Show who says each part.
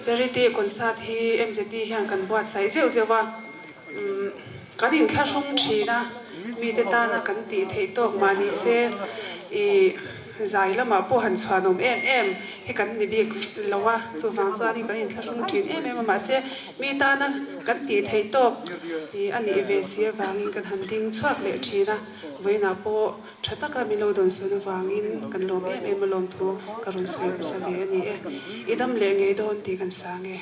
Speaker 1: charity concert hi MZT hian kan buat sai zeu zewa kadin thlasung thina mi te ta na kan ti thei tok mani se I zai lama po han chhuanom em he kan ni bik lawa chu wang chuan kan in thlasung thin em ma se mi ta na kan ti thei tok I ani ve sia wangin kan han ding chuak le thina voina po thataka mi lo don sun wangin kan lom em lom thu karun soi sa le ani idam le nge don ti kan sa nge